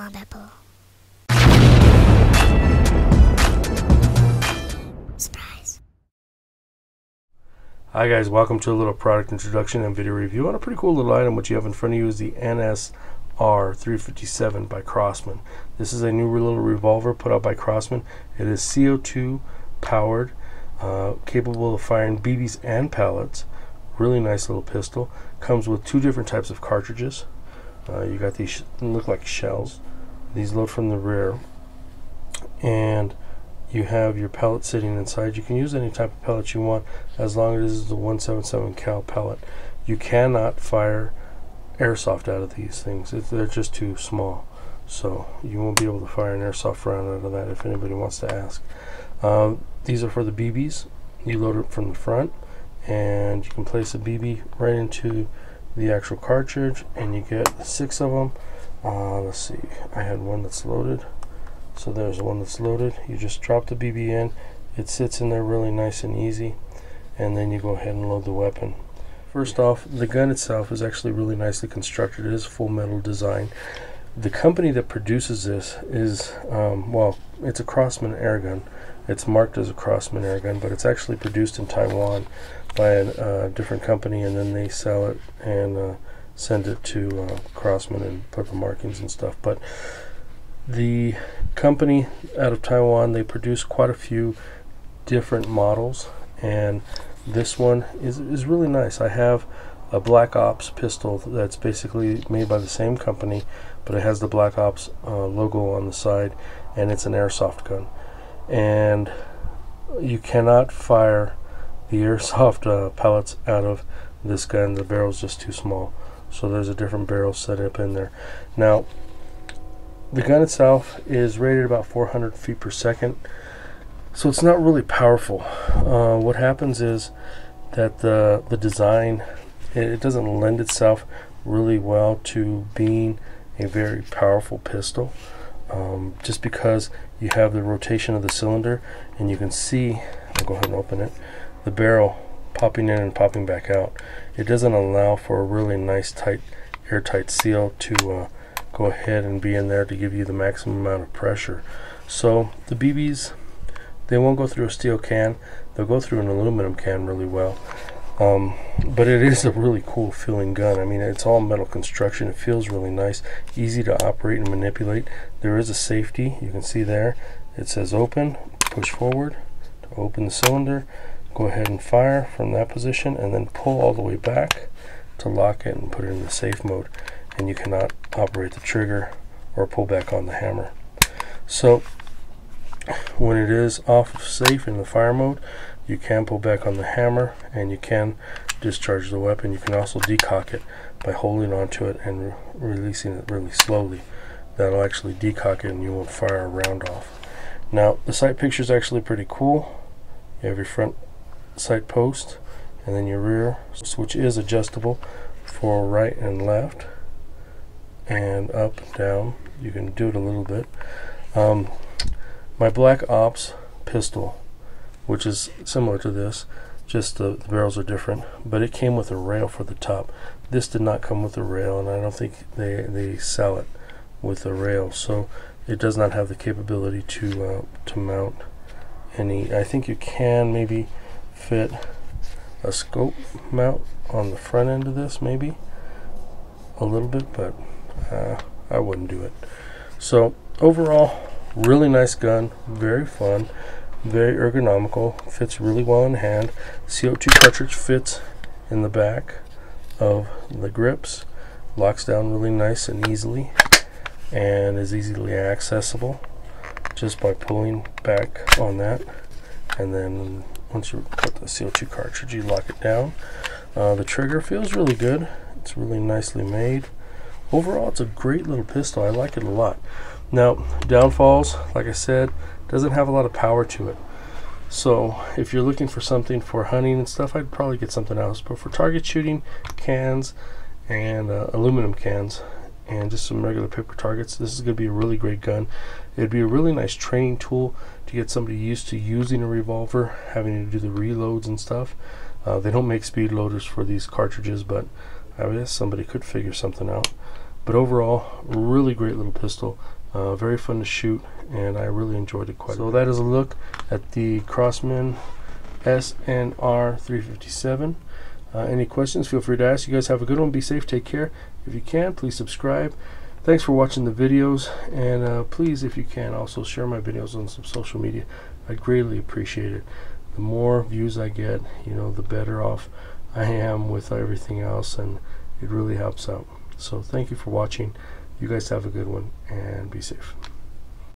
wombat bull. Surprise. Hi guys, welcome to a little product introduction and video review on a pretty cool little item. What you have in front of you is the SNR357 by Crosman. This is a new little revolver put out by Crosman. It is CO2 powered, capable of firing BBs and pellets. Really nice little pistol. Comes with two different types of cartridges. You got these look like shells. These load from the rear, and you have your pellet sitting inside. You can use any type of pellet you want as long as it is the 177 cal pellet. You cannot fire airsoft out of these things. They're just too small, so you won't be able to fire an airsoft round out of that if anybody wants to ask. These are for the BBs. You load it from the front, and you can place a BB right into the actual cartridge, and you get 6 of them. Let's see, I had one that's loaded, so there's one that's loaded. You just drop the BB in, it sits in there really nice and easy, and then you go ahead and load the weapon. First off, the gun itself is actually really nicely constructed. It is full metal design. The company that produces this is, well, it's a Crosman air gun. It's marked as a Crosman air gun, but it's actually produced in Taiwan by a different company, and then they sell it and send it to Crosman and put the markings and stuff. But the company out of Taiwan, they produce quite a few different models, and this one is really nice. I have a Black Ops pistol that's basically made by the same company, but it has the Black Ops logo on the side, and it's an airsoft gun. And you cannot fire the airsoft pellets out of this gun. The barrel's just too small, so there's a different barrel set up in there. Now, the gun itself is rated about 400 feet per second, so it's not really powerful. What happens is that the design, it doesn't lend itself really well to being a very powerful pistol, just because you have the rotation of the cylinder, and you can see, I'll go ahead and open it, the barrel popping in and popping back out. It doesn't allow for a really nice tight airtight seal to go ahead and be in there to give you the maximum amount of pressure. So the BBs, they won't go through a steel can, they'll go through an aluminum can really well. But it is a really cool feeling gun. I mean, it's all metal construction. It feels really nice, easy to operate and manipulate. There is a safety, you can see there. It says open, push forward to open the cylinder, go ahead and fire from that position, and then pull all the way back to lock it and put it in the safe mode. And you cannot operate the trigger or pull back on the hammer. So when it is off of safe in the fire mode, you can pull back on the hammer and you can discharge the weapon. You can also decock it by holding onto it and releasing it really slowly. That'll actually decock it and you won't fire a round off. Now, the sight picture is actually pretty cool. You have your front sight post and then your rear, which is adjustable for right and left and up and down. You can do it a little bit. My Black Ops pistol, which is similar to this, just the barrels are different, but it came with a rail for the top. This did not come with a rail, and I don't think they sell it with a rail, so it does not have the capability to mount any. I think you can maybe fit a scope mount on the front end of this, maybe a little bit, but I wouldn't do it. So overall, really nice gun, very fun, very ergonomical, fits really well in hand. CO2 cartridge fits in the back of the grips, locks down really nice and easily, and is easily accessible just by pulling back on that. And then once you put the CO2 cartridge, you lock it down. The trigger feels really good. It's really nicely made. Overall, it's a great little pistol. I like it a lot. Now, downfalls, like I said, doesn't have a lot of power to it. So if you're looking for something for hunting and stuff, I'd probably get something else. But for target shooting, cans and aluminum cans and just some regular paper targets, this is going to be a really great gun. It'd be a really nice training tool to get somebody used to using a revolver, having to do the reloads and stuff. They don't make speed loaders for these cartridges, but I guess somebody could figure something out. But overall, really great little pistol, very fun to shoot, and I really enjoyed it quite a bit. So that is a look at the Crosman SNR357. Any questions, feel free to ask. You guys have a good one. Be safe, take care. If you can, please subscribe. Thanks for watching the videos, and please, if you can, also share my videos on some social media. I'd greatly appreciate it. The more views I get, you know, the better off I am with everything else, and it really helps out. So thank you for watching. You guys have a good one, and be safe.